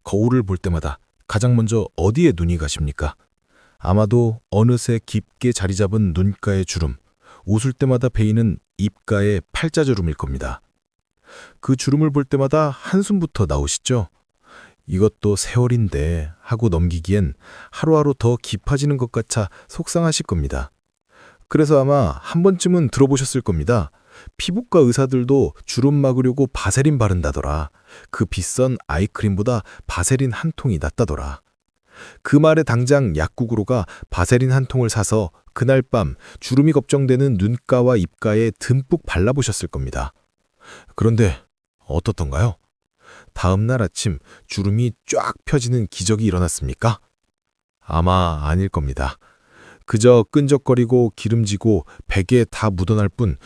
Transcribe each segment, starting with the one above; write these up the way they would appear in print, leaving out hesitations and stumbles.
거울을 볼 때마다 가장 먼저 어디에 눈이 가십니까? 아마도 어느새 깊게 자리 잡은 눈가의 주름, 웃을 때마다 베이는 입가의 팔자주름일 겁니다. 그 주름을 볼 때마다 한숨부터 나오시죠? 이것도 세월인데 하고 넘기기엔 하루하루 더 깊어지는 것 같아 속상하실 겁니다. 그래서 아마 한 번쯤은 들어보셨을 겁니다. 피부과 의사들도 주름 막으려고 바세린 바른다더라. 그 비싼 아이크림보다 바세린 한 통이 낫다더라. 그 말에 당장 약국으로 가 바세린 한 통을 사서 그날 밤 주름이 걱정되는 눈가와 입가에 듬뿍 발라보셨을 겁니다. 그런데 어떻던가요? 다음 날 아침 주름이 쫙 펴지는 기적이 일어났습니까? 아마 아닐 겁니다. 그저 끈적거리고 기름지고 베개에 다 묻어날 뿐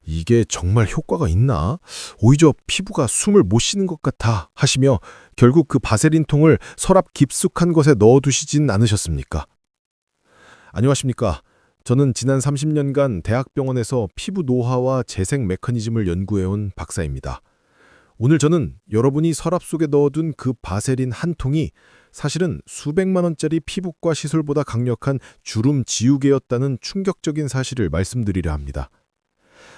이게 정말 효과가 있나? 오히려 피부가 숨을 못 쉬는 것 같아 하시며 결국 그 바세린 통을 서랍 깊숙한 곳에 넣어두시진 않으셨습니까? 안녕하십니까. 저는 지난 30년간 대학병원에서 피부 노화와 재생 메커니즘을 연구해온 박사입니다. 오늘 저는 여러분이 서랍 속에 넣어둔 그 바세린 한 통이 사실은 수백만 원짜리 피부과 시술보다 강력한 주름 지우개였다는 충격적인 사실을 말씀드리려 합니다.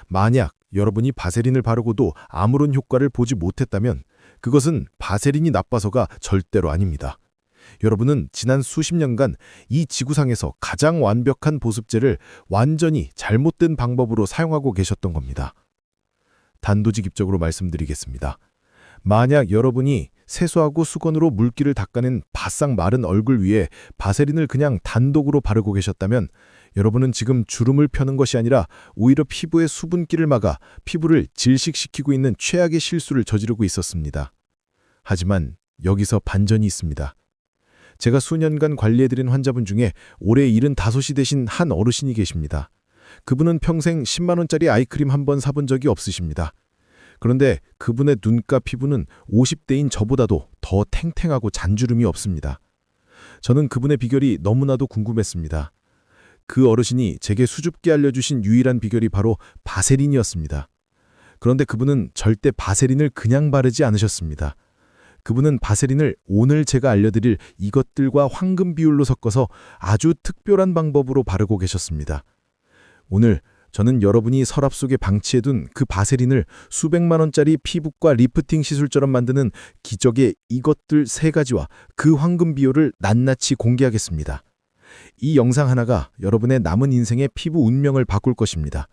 만약 여러분이 바세린을 바르고도 아무런 효과를 보지 못했다면 그것은 바세린이 나빠서가 절대로 아닙니다. 여러분은 지난 수십 년간 이 지구상에서 가장 완벽한 보습제를 완전히 잘못된 방법으로 사용하고 계셨던 겁니다. 단도직입적으로 말씀드리겠습니다. 만약 여러분이 세수하고 수건으로 물기를 닦아낸 바싹 마른 얼굴 위에 바세린을 그냥 단독으로 바르고 계셨다면 여러분은 지금 주름을 펴는 것이 아니라 오히려 피부의 수분기를 막아 피부를 질식시키고 있는 최악의 실수를 저지르고 있었습니다. 하지만 여기서 반전이 있습니다. 제가 수년간 관리해드린 환자분 중에 올해 75이 되신 한 어르신이 계십니다. 그분은 평생 10만 원짜리 아이크림 한 번 사본 적이 없으십니다. 그런데 그분의 눈가 피부는 50대인 저보다도 더 탱탱하고 잔주름이 없습니다. 저는 그분의 비결이 너무나도 궁금했습니다. 그 어르신이 제게 수줍게 알려주신 유일한 비결이 바로 바세린이었습니다. 그런데 그분은 절대 바세린을 그냥 바르지 않으셨습니다. 그분은 바세린을 오늘 제가 알려드릴 이것들과 황금 비율로 섞어서 아주 특별한 방법으로 바르고 계셨습니다. 오늘 저는 여러분이 서랍 속에 방치해둔 그 바세린을 수백만 원짜리 피부과 리프팅 시술처럼 만드는 기적의 이것들 3가지와 그 황금 비율을 낱낱이 공개하겠습니다. 이 영상 하나가 여러분의 남은 인생의 피부 운명을 바꿀 것입니다.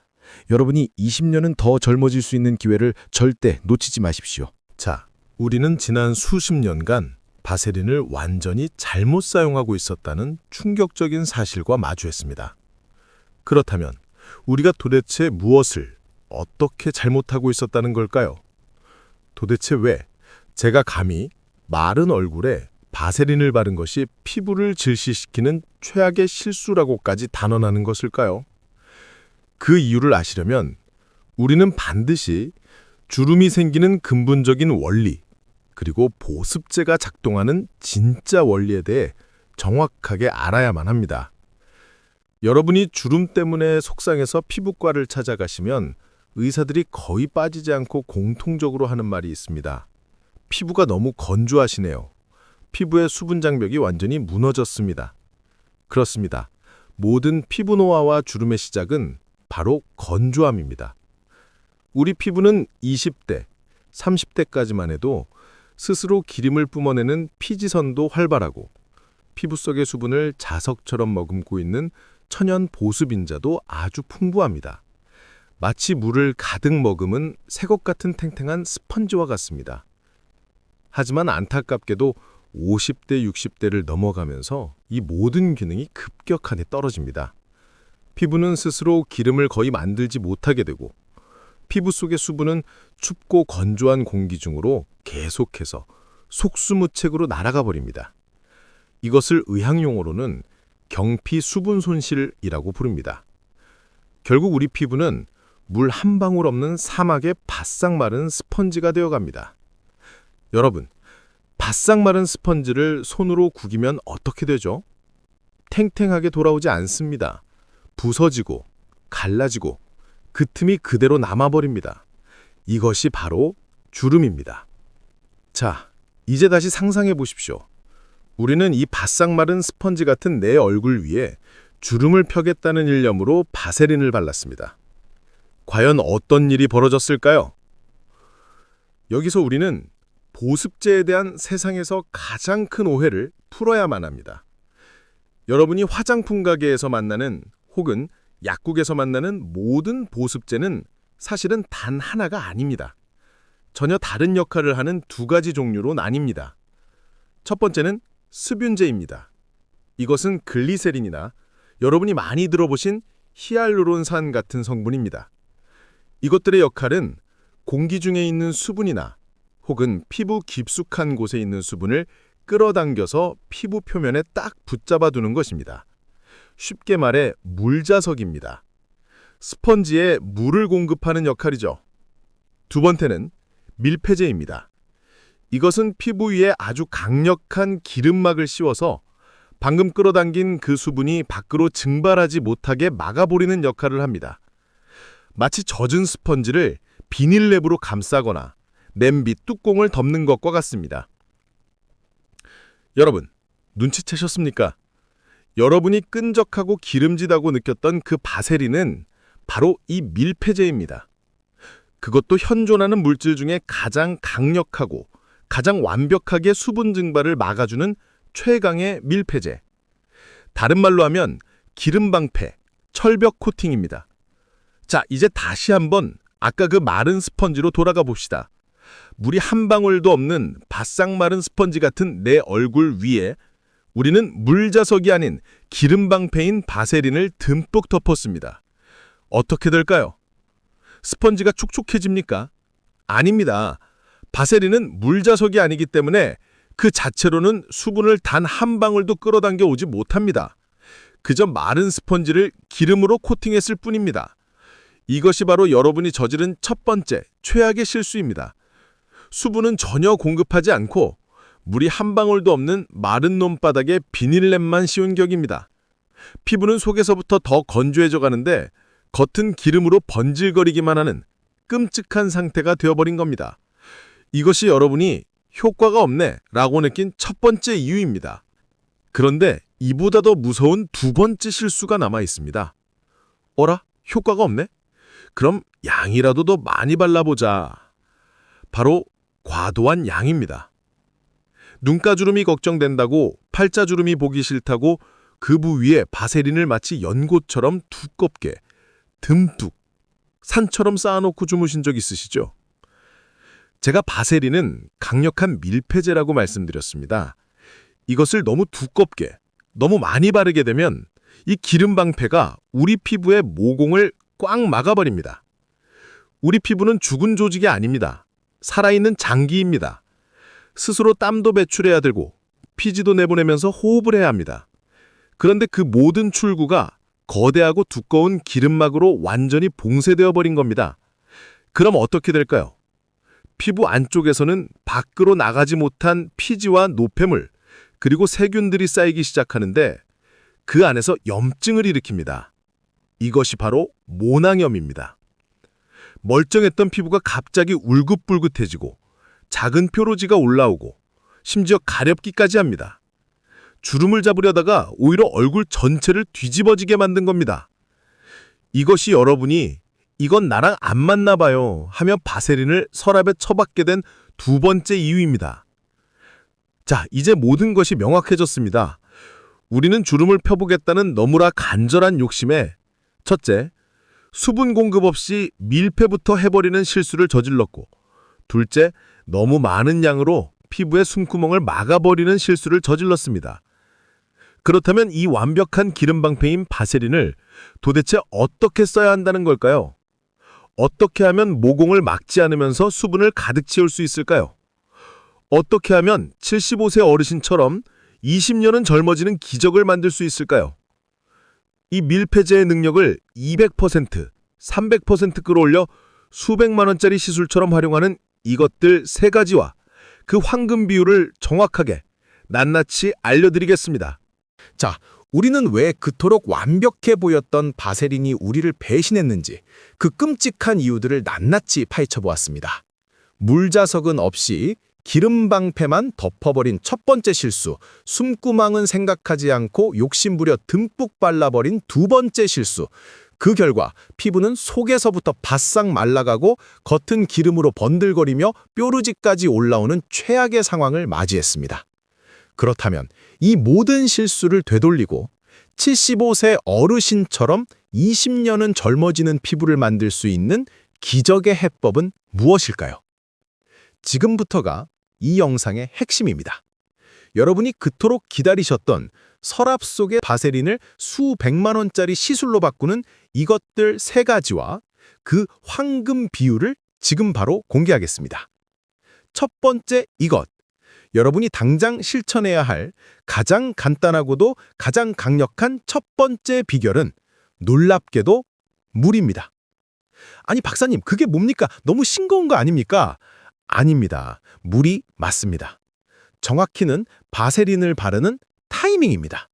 여러분이 20년은 더 젊어질 수 있는 기회를 절대 놓치지 마십시오. 자, 우리는 지난 수십 년간 바세린을 완전히 잘못 사용하고 있었다는 충격적인 사실과 마주했습니다. 그렇다면 우리가 도대체 무엇을 어떻게 잘못하고 있었다는 걸까요? 도대체 왜 제가 감히 마른 얼굴에 바세린을 바른 것이 피부를 질식시키는 최악의 실수라고까지 단언하는 것일까요? 그 이유를 아시려면 우리는 반드시 주름이 생기는 근본적인 원리, 그리고 보습제가 작동하는 진짜 원리에 대해 정확하게 알아야만 합니다. 여러분이 주름 때문에 속상해서 피부과를 찾아가시면 의사들이 거의 빠지지 않고 공통적으로 하는 말이 있습니다. 피부가 너무 건조하시네요. 피부의 수분 장벽이 완전히 무너졌습니다. 그렇습니다. 모든 피부 노화와 주름의 시작은 바로 건조함입니다. 우리 피부는 20대, 30대까지만 해도 스스로 기름을 뿜어내는 피지선도 활발하고 피부 속의 수분을 자석처럼 머금고 있는 천연 보습인자도 아주 풍부합니다. 마치 물을 가득 머금은 새것 같은 탱탱한 스펀지와 같습니다. 하지만 안타깝게도 50대, 60대를 넘어가면서 이 모든 기능이 급격하게 떨어집니다. 피부는 스스로 기름을 거의 만들지 못하게 되고 피부 속의 수분은 춥고 건조한 공기 중으로 계속해서 속수무책으로 날아가 버립니다. 이것을 의학용어로는 경피 수분 손실이라고 부릅니다. 결국 우리 피부는 물 한 방울 없는 사막의 바싹 마른 스펀지가 되어갑니다. 여러분, 바싹 마른 스펀지를 손으로 구기면 어떻게 되죠? 탱탱하게 돌아오지 않습니다. 부서지고 갈라지고 그 틈이 그대로 남아버립니다. 이것이 바로 주름입니다. 자, 이제 다시 상상해 보십시오. 우리는 이 바싹 마른 스펀지 같은 내 얼굴 위에 주름을 펴겠다는 일념으로 바세린을 발랐습니다. 과연 어떤 일이 벌어졌을까요? 여기서 우리는 보습제에 대한 세상에서 가장 큰 오해를 풀어야만 합니다. 여러분이 화장품 가게에서 만나는 혹은 약국에서 만나는 모든 보습제는 사실은 단 하나가 아닙니다. 전혀 다른 역할을 하는 두 가지 종류로 나뉩니다. 첫 번째는 습윤제입니다. 이것은 글리세린이나 여러분이 많이 들어보신 히알루론산 같은 성분입니다. 이것들의 역할은 공기 중에 있는 수분이나 혹은 피부 깊숙한 곳에 있는 수분을 끌어당겨서 피부 표면에 딱 붙잡아 두는 것입니다. 쉽게 말해 물자석입니다. 스펀지에 물을 공급하는 역할이죠. 두 번째는 밀폐제입니다. 이것은 피부 위에 아주 강력한 기름막을 씌워서 방금 끌어당긴 그 수분이 밖으로 증발하지 못하게 막아버리는 역할을 합니다. 마치 젖은 스펀지를 비닐랩으로 감싸거나 냄비 뚜껑을 덮는 것과 같습니다. 여러분, 눈치채셨습니까? 여러분이 끈적하고 기름지다고 느꼈던 그 바세린은 바로 이 밀폐제입니다. 그것도 현존하는 물질 중에 가장 강력하고 가장 완벽하게 수분 증발을 막아주는 최강의 밀폐제. 다른 말로 하면 기름 방패, 철벽 코팅입니다. 자, 이제 다시 한번 아까 그 마른 스펀지로 돌아가 봅시다. 물이 한 방울도 없는 바싹 마른 스펀지 같은 내 얼굴 위에 우리는 물자석이 아닌 기름 방패인 바세린을 듬뿍 덮었습니다. 어떻게 될까요? 스펀지가 촉촉해집니까? 아닙니다. 바세린은 물자석이 아니기 때문에 그 자체로는 수분을 단 한 방울도 끌어당겨 오지 못합니다. 그저 마른 스펀지를 기름으로 코팅했을 뿐입니다. 이것이 바로 여러분이 저지른 첫 번째 최악의 실수입니다. 수분은 전혀 공급하지 않고 물이 한 방울도 없는 마른 놈바닥에 비닐랩만 씌운 격입니다. 피부는 속에서부터 더 건조해져 가는데 겉은 기름으로 번질거리기만 하는 끔찍한 상태가 되어버린 겁니다. 이것이 여러분이 효과가 없네 라고 느낀 첫 번째 이유입니다. 그런데 이보다 더 무서운 두 번째 실수가 남아 있습니다. 어라? 효과가 없네? 그럼 양이라도 더 많이 발라보자. 바로 과도한 양입니다. 눈가주름이 걱정된다고 팔자주름이 보기 싫다고 그 부위에 바세린을 마치 연고처럼 두껍게 듬뿍 산처럼 쌓아놓고 주무신 적 있으시죠? 제가 바세린은 강력한 밀폐제라고 말씀드렸습니다. 이것을 너무 두껍게, 너무 많이 바르게 되면 이 기름 방패가 우리 피부의 모공을 꽉 막아버립니다. 우리 피부는 죽은 조직이 아닙니다. 살아있는 장기입니다. 스스로 땀도 배출해야 되고 피지도 내보내면서 호흡을 해야 합니다. 그런데 그 모든 출구가 거대하고 두꺼운 기름막으로 완전히 봉쇄되어 버린 겁니다. 그럼 어떻게 될까요? 피부 안쪽에서는 밖으로 나가지 못한 피지와 노폐물, 그리고 세균들이 쌓이기 시작하는데 그 안에서 염증을 일으킵니다. 이것이 바로 모낭염입니다. 멀쩡했던 피부가 갑자기 울긋불긋해지고 작은 뾰루지가 올라오고 심지어 가렵기까지 합니다. 주름을 잡으려다가 오히려 얼굴 전체를 뒤집어지게 만든 겁니다. 이것이 여러분이 이건 나랑 안 맞나 봐요 하며 바세린을 서랍에 처박게 된 두 번째 이유입니다. 자, 이제 모든 것이 명확해졌습니다. 우리는 주름을 펴보겠다는 너무나 간절한 욕심에 첫째, 수분 공급 없이 밀폐부터 해버리는 실수를 저질렀고 둘째, 너무 많은 양으로 피부의 숨구멍을 막아버리는 실수를 저질렀습니다. 그렇다면 이 완벽한 기름 방패인 바세린을 도대체 어떻게 써야 한다는 걸까요? 어떻게 하면 모공을 막지 않으면서 수분을 가득 채울 수 있을까요? 어떻게 하면 75세 어르신처럼 20년은 젊어지는 기적을 만들 수 있을까요? 이 밀폐제의 능력을 200%, 300% 끌어올려 수백만 원짜리 시술처럼 활용하는 이것들 세 가지와 그 황금 비율을 정확하게 낱낱이 알려드리겠습니다. 자, 우리는 왜 그토록 완벽해 보였던 바세린이 우리를 배신했는지 그 끔찍한 이유들을 낱낱이 파헤쳐 보았습니다. 물자석은 없이 기름 방패만 덮어버린 첫 번째 실수, 숨구멍은 생각하지 않고 욕심부려 듬뿍 발라버린 두 번째 실수. 그 결과 피부는 속에서부터 바싹 말라가고 겉은 기름으로 번들거리며 뾰루지까지 올라오는 최악의 상황을 맞이했습니다. 그렇다면 이 모든 실수를 되돌리고 75세 어르신처럼 20년은 젊어지는 피부를 만들 수 있는 기적의 해법은 무엇일까요? 지금부터가 이 영상의 핵심입니다. 여러분이 그토록 기다리셨던 서랍 속의 바세린을 수백만 원짜리 시술로 바꾸는 이것들 세 가지와 그 황금 비율을 지금 바로 공개하겠습니다. 첫 번째 이것. 여러분이 당장 실천해야 할 가장 간단하고도 가장 강력한 첫 번째 비결은 놀랍게도 물입니다. 아니 박사님, 그게 뭡니까? 너무 싱거운 거 아닙니까? 아닙니다. 물이 맞습니다. 정확히는 바세린을 바르는 타이밍입니다.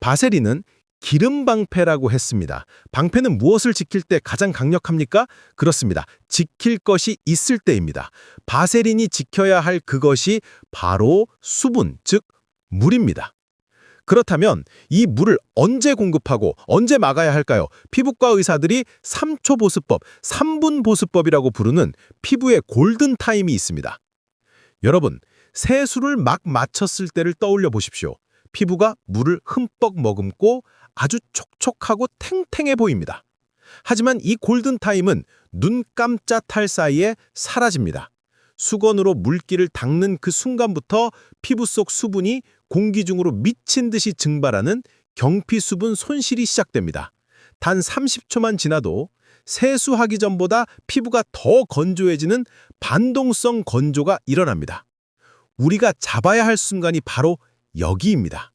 바세린은 기름 방패라고 했습니다. 방패는 무엇을 지킬 때 가장 강력합니까? 그렇습니다. 지킬 것이 있을 때입니다. 바세린이 지켜야 할 그것이 바로 수분, 즉 물입니다. 그렇다면 이 물을 언제 공급하고 언제 막아야 할까요? 피부과 의사들이 3초 보습법, 3분 보습법이라고 부르는 피부의 골든타임이 있습니다. 여러분, 세수를 막 마쳤을 때를 떠올려 보십시오. 피부가 물을 흠뻑 머금고 아주 촉촉하고 탱탱해 보입니다. 하지만 이 골든타임은 눈 깜짝할 사이에 사라집니다. 수건으로 물기를 닦는 그 순간부터 피부 속 수분이 공기 중으로 미친 듯이 증발하는 경피수분 손실이 시작됩니다. 단 30초만 지나도 세수하기 전보다 피부가 더 건조해지는 반동성 건조가 일어납니다. 우리가 잡아야 할 순간이 바로 여기입니다.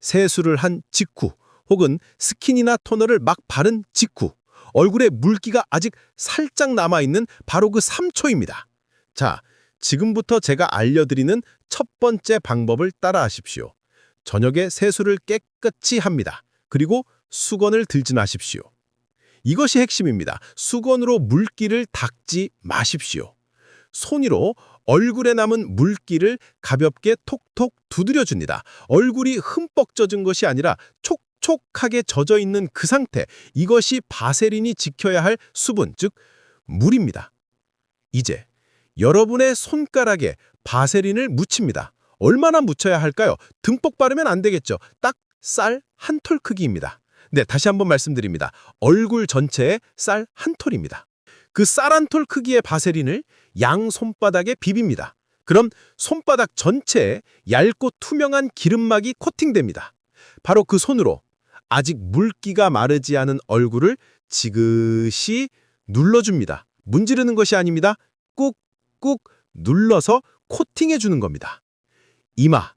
세수를 한 직후 혹은 스킨이나 토너를 막 바른 직후 얼굴에 물기가 아직 살짝 남아있는 바로 그 3초입니다. 자, 지금부터 제가 알려드리는 첫 번째 방법을 따라하십시오. 저녁에 세수를 깨끗이 합니다. 그리고 수건을 들지 마십시오. 이것이 핵심입니다. 수건으로 물기를 닦지 마십시오. 손으로 얼굴에 남은 물기를 가볍게 톡톡 두드려줍니다. 얼굴이 흠뻑 젖은 것이 아니라 촉촉하게 젖어 있는 그 상태, 이것이 바세린이 지켜야 할 수분, 즉 물입니다. 이제 여러분의 손가락에 바세린을 묻힙니다. 얼마나 묻혀야 할까요? 듬뿍 바르면 안 되겠죠. 딱 쌀 한 톨 크기입니다. 네, 다시 한번 말씀드립니다. 얼굴 전체에 쌀 한 톨입니다. 그 쌀 한 톨 크기의 바세린을 양 손바닥에 비빕니다. 그럼 손바닥 전체에 얇고 투명한 기름막이 코팅됩니다. 바로 그 손으로 아직 물기가 마르지 않은 얼굴을 지그시 눌러줍니다. 문지르는 것이 아닙니다. 꾹꾹 눌러서 코팅해주는 겁니다. 이마,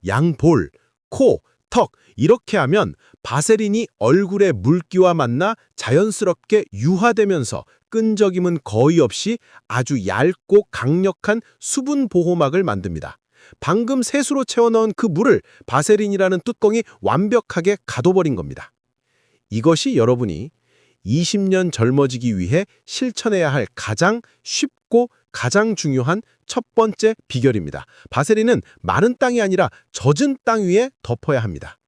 양볼, 코, 턱 이렇게 하면 바세린이 얼굴의 물기와 만나 자연스럽게 유화되면서 끈적임은 거의 없이 아주 얇고 강력한 수분 보호막을 만듭니다. 방금 세수로 채워넣은 그 물을 바세린이라는 뚜껑이 완벽하게 가둬버린 겁니다. 이것이 여러분이 20년 젊어지기 위해 실천해야 할 가장 쉽고 가장 중요한 첫 번째 비결입니다. 바세린은 마른 땅이 아니라 젖은 땅 위에 덮어야 합니다.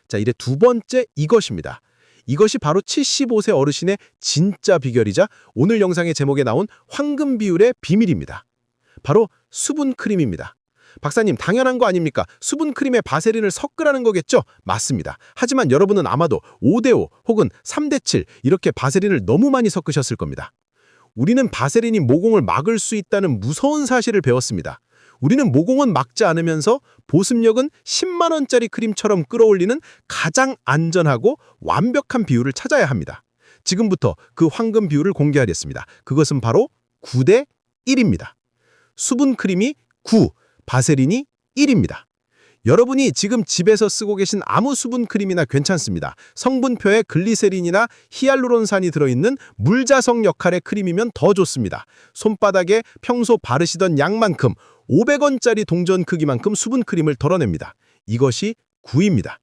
자, 이제 두 번째 이것입니다. 이것이 바로 75세 어르신의 진짜 비결이자 오늘 영상의 제목에 나온 황금 비율의 비밀입니다. 바로 수분 크림입니다. 박사님, 당연한 거 아닙니까? 수분 크림에 바세린을 섞으라는 거겠죠? 맞습니다. 하지만 여러분은 아마도 5대5 혹은 3대7 이렇게 바세린을 너무 많이 섞으셨을 겁니다. 우리는 바세린이 모공을 막을 수 있다는 무서운 사실을 배웠습니다. 우리는 모공은 막지 않으면서 보습력은 10만 원짜리 크림처럼 끌어올리는 가장 안전하고 완벽한 비율을 찾아야 합니다. 지금부터 그 황금 비율을 공개하겠습니다. 그것은 바로 9대 1입니다. 수분 크림이 9, 바세린이 1입니다. 여러분이 지금 집에서 쓰고 계신 아무 수분 크림이나 괜찮습니다. 성분표에 글리세린이나 히알루론산이 들어있는 물자성 역할의 크림이면 더 좋습니다. 손바닥에 평소 바르시던 양만큼 500원짜리 동전 크기만큼 수분 크림을 덜어냅니다. 이것이 9입니다.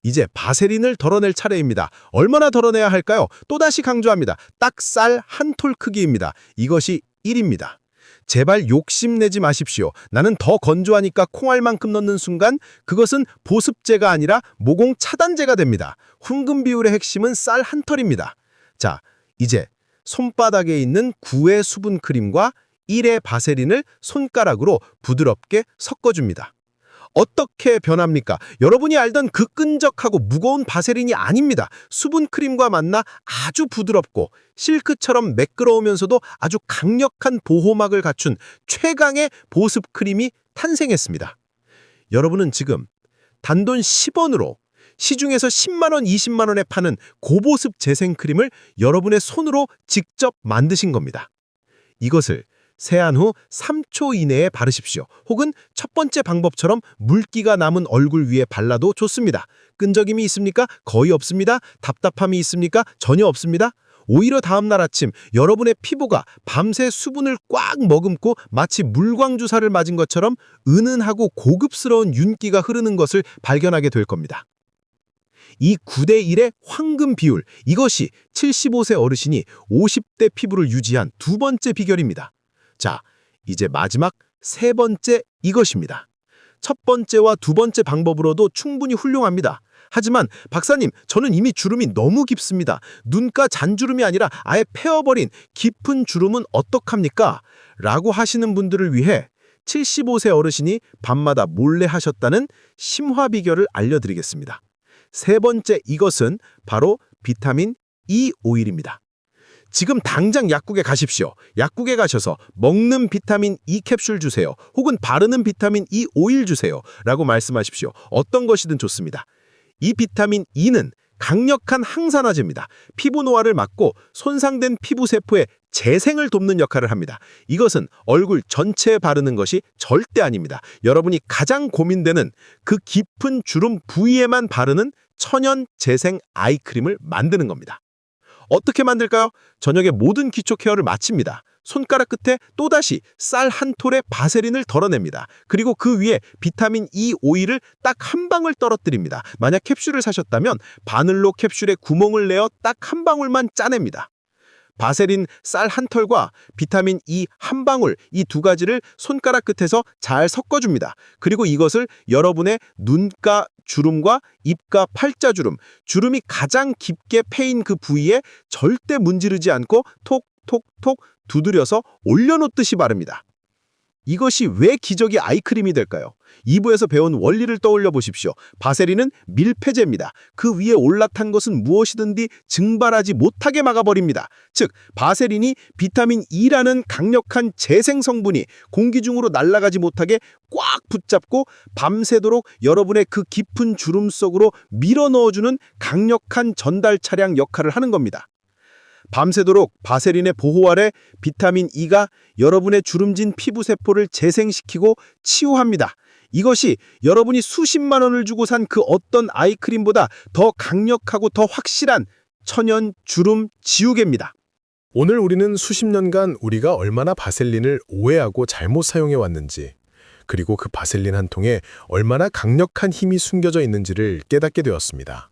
이제 바세린을 덜어낼 차례입니다. 얼마나 덜어내야 할까요? 또다시 강조합니다. 딱 쌀 한 톨 크기입니다. 이것이 1입니다. 제발 욕심내지 마십시오. 나는 더 건조하니까 콩알만큼 넣는 순간 그것은 보습제가 아니라 모공 차단제가 됩니다. 황금 비율의 핵심은 쌀 한 털입니다. 자, 이제 손바닥에 있는 9의 수분 크림과 1의 바세린을 손가락으로 부드럽게 섞어줍니다. 어떻게 변합니까? 여러분이 알던 그 끈적하고 무거운 바세린이 아닙니다. 수분 크림과 만나 아주 부드럽고 실크처럼 매끄러우면서도 아주 강력한 보호막을 갖춘 최강의 보습 크림이 탄생했습니다. 여러분은 지금 단돈 10원으로 시중에서 10만 원, 20만 원에 파는 고보습 재생 크림을 여러분의 손으로 직접 만드신 겁니다. 이것을 세안 후 3초 이내에 바르십시오. 혹은 첫 번째 방법처럼 물기가 남은 얼굴 위에 발라도 좋습니다. 끈적임이 있습니까? 거의 없습니다. 답답함이 있습니까? 전혀 없습니다. 오히려 다음날 아침 여러분의 피부가 밤새 수분을 꽉 머금고 마치 물광주사를 맞은 것처럼 은은하고 고급스러운 윤기가 흐르는 것을 발견하게 될 겁니다. 이 9대 1의 황금 비율, 이것이 75세 어르신이 50대 피부를 유지한 두 번째 비결입니다. 자, 이제 마지막 세 번째 이것입니다. 첫 번째와 두 번째 방법으로도 충분히 훌륭합니다. 하지만 박사님, 저는 이미 주름이 너무 깊습니다. 눈가 잔주름이 아니라 아예 패어버린 깊은 주름은 어떡합니까? 라고 하시는 분들을 위해 75세 어르신이 밤마다 몰래 하셨다는 심화 비결을 알려드리겠습니다. 세 번째 이것은 바로 비타민 E 오일입니다. 지금 당장 약국에 가십시오. 약국에 가셔서 먹는 비타민 E 캡슐 주세요. 혹은 바르는 비타민 E 오일 주세요. 라고 말씀하십시오. 어떤 것이든 좋습니다. 이 비타민 E는 강력한 항산화제입니다. 피부 노화를 막고 손상된 피부 세포의 재생을 돕는 역할을 합니다. 이것은 얼굴 전체에 바르는 것이 절대 아닙니다. 여러분이 가장 고민되는 그 깊은 주름 부위에만 바르는 천연 재생 아이크림을 만드는 겁니다. 어떻게 만들까요? 저녁에 모든 기초 케어를 마칩니다. 손가락 끝에 또다시 쌀 한 톨의 바세린을 덜어냅니다. 그리고 그 위에 비타민 E 오일을 딱 한 방울 떨어뜨립니다. 만약 캡슐을 사셨다면 바늘로 캡슐에 구멍을 내어 딱 한 방울만 짜냅니다. 바세린 쌀 한 털과 비타민 E 한 방울, 이 두 가지를 손가락 끝에서 잘 섞어줍니다. 그리고 이것을 여러분의 눈가 주름과 입가 팔자주름, 주름이 가장 깊게 패인 그 부위에 절대 문지르지 않고 톡톡톡 두드려서 올려놓듯이 바릅니다. 이것이 왜 기적의 아이크림이 될까요? 2부에서 배운 원리를 떠올려 보십시오. 바세린은 밀폐제입니다. 그 위에 올라탄 것은 무엇이든지 증발하지 못하게 막아버립니다. 즉, 바세린이 비타민 E라는 강력한 재생 성분이 공기 중으로 날아가지 못하게 꽉 붙잡고 밤새도록 여러분의 그 깊은 주름 속으로 밀어 넣어주는 강력한 전달 차량 역할을 하는 겁니다. 밤새도록 바세린의 보호 아래 비타민 E가 여러분의 주름진 피부 세포를 재생시키고 치유합니다. 이것이 여러분이 수십만 원을 주고 산 그 어떤 아이크림보다 더 강력하고 더 확실한 천연 주름 지우개입니다. 오늘 우리는 수십 년간 우리가 얼마나 바셀린을 오해하고 잘못 사용해 왔는지, 그리고 그 바셀린 한 통에 얼마나 강력한 힘이 숨겨져 있는지를 깨닫게 되었습니다.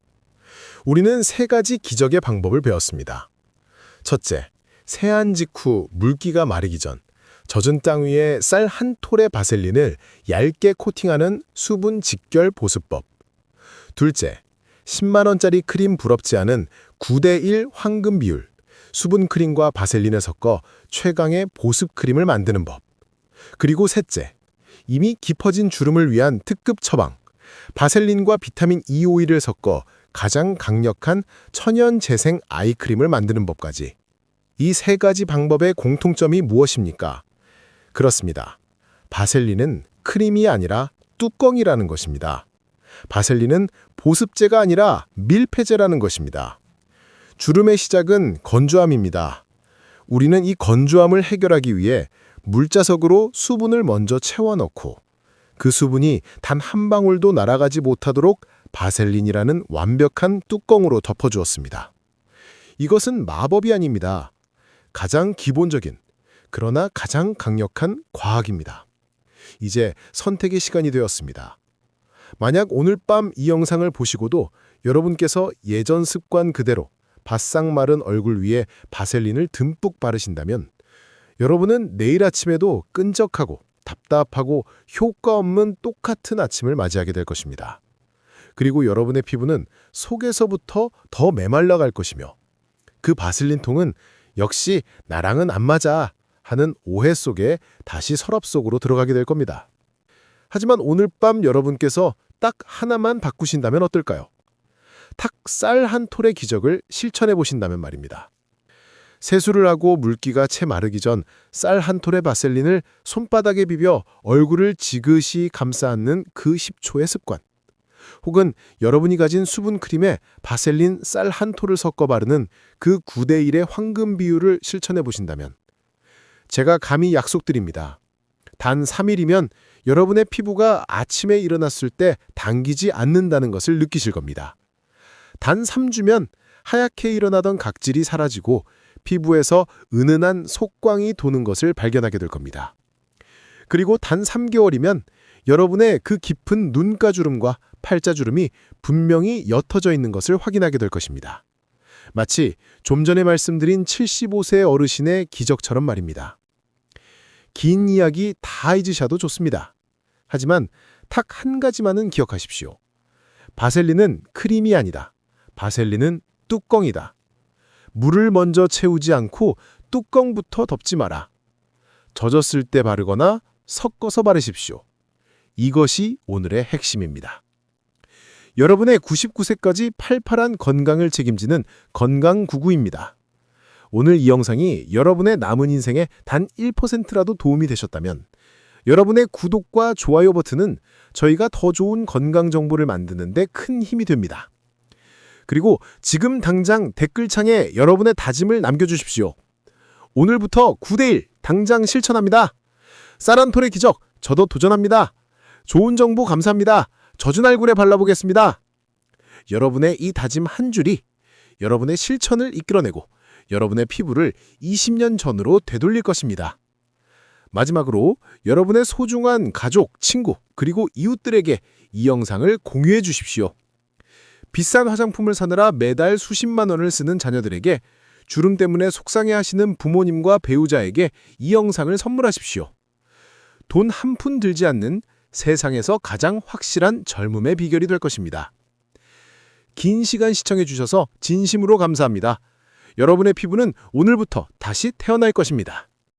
우리는 세 가지 기적의 방법을 배웠습니다. 첫째, 세안 직후 물기가 마르기 전 젖은 땅 위에 쌀 한 톨의 바셀린을 얇게 코팅하는 수분 직결 보습법. 둘째, 10만 원짜리 크림 부럽지 않은 9대 1 황금 비율, 수분 크림과 바셀린을 섞어 최강의 보습 크림을 만드는 법. 그리고 셋째, 이미 깊어진 주름을 위한 특급 처방, 바셀린과 비타민 E 오일을 섞어 가장 강력한 천연 재생 아이크림을 만드는 법까지. 이 세 가지 방법의 공통점이 무엇입니까? 그렇습니다. 바셀린은 크림이 아니라 뚜껑이라는 것입니다. 바셀린은 보습제가 아니라 밀폐제라는 것입니다. 주름의 시작은 건조함입니다. 우리는 이 건조함을 해결하기 위해 물자석으로 수분을 먼저 채워넣고 그 수분이 단 한 방울도 날아가지 못하도록 바셀린이라는 완벽한 뚜껑으로 덮어주었습니다. 이것은 마법이 아닙니다. 가장 기본적인, 그러나 가장 강력한 과학입니다. 이제 선택의 시간이 되었습니다. 만약 오늘 밤 이 영상을 보시고도 여러분께서 예전 습관 그대로 바싹 마른 얼굴 위에 바셀린을 듬뿍 바르신다면 여러분은 내일 아침에도 끈적하고 답답하고 효과 없는 똑같은 아침을 맞이하게 될 것입니다. 그리고 여러분의 피부는 속에서부터 더 메말라갈 것이며 그 바슬린 통은 역시 나랑은 안 맞아 하는 오해 속에 다시 서랍 속으로 들어가게 될 겁니다. 하지만 오늘 밤 여러분께서 딱 하나만 바꾸신다면 어떨까요? 탁 쌀 한 톨의 기적을 실천해 보신다면 말입니다. 세수를 하고 물기가 채 마르기 전 쌀 한 톨의 바셀린을 손바닥에 비벼 얼굴을 지그시 감싸 안는 그 10초의 습관. 혹은 여러분이 가진 수분 크림에 바셀린 쌀 한 톨을 섞어 바르는 그 9대1의 황금 비율을 실천해 보신다면 제가 감히 약속드립니다. 단 3일이면 여러분의 피부가 아침에 일어났을 때 당기지 않는다는 것을 느끼실 겁니다. 단 3주면 하얗게 일어나던 각질이 사라지고 피부에서 은은한 속광이 도는 것을 발견하게 될 겁니다. 그리고 단 3개월이면 여러분의 그 깊은 눈가주름과 팔자주름이 분명히 옅어져 있는 것을 확인하게 될 것입니다. 마치 좀 전에 말씀드린 75세 어르신의 기적처럼 말입니다. 긴 이야기 다 잊으셔도 좋습니다. 하지만 딱 한 가지만은 기억하십시오. 바셀린은 크림이 아니다. 바셀린은 뚜껑이다. 물을 먼저 채우지 않고 뚜껑부터 덮지 마라. 젖었을 때 바르거나 섞어서 바르십시오. 이것이 오늘의 핵심입니다. 여러분의 99세까지 팔팔한 건강을 책임지는 건강구구입니다. 오늘 이 영상이 여러분의 남은 인생에 단 1%라도 도움이 되셨다면 여러분의 구독과 좋아요 버튼은 저희가 더 좋은 건강 정보를 만드는 데 큰 힘이 됩니다. 그리고 지금 당장 댓글창에 여러분의 다짐을 남겨주십시오. 오늘부터 9대1 당장 실천합니다. 쌀 한 톨의 기적 저도 도전합니다. 좋은 정보 감사합니다. 젖은 얼굴에 발라보겠습니다. 여러분의 이 다짐 한 줄이 여러분의 실천을 이끌어내고 여러분의 피부를 20년 전으로 되돌릴 것입니다. 마지막으로 여러분의 소중한 가족, 친구, 그리고 이웃들에게 이 영상을 공유해 주십시오. 비싼 화장품을 사느라 매달 수십만 원을 쓰는 자녀들에게, 주름 때문에 속상해하시는 부모님과 배우자에게 이 영상을 선물하십시오. 돈 한 푼 들지 않는 세상에서 가장 확실한 젊음의 비결이 될 것입니다. 긴 시간 시청해 주셔서 진심으로 감사합니다. 여러분의 피부는 오늘부터 다시 태어날 것입니다.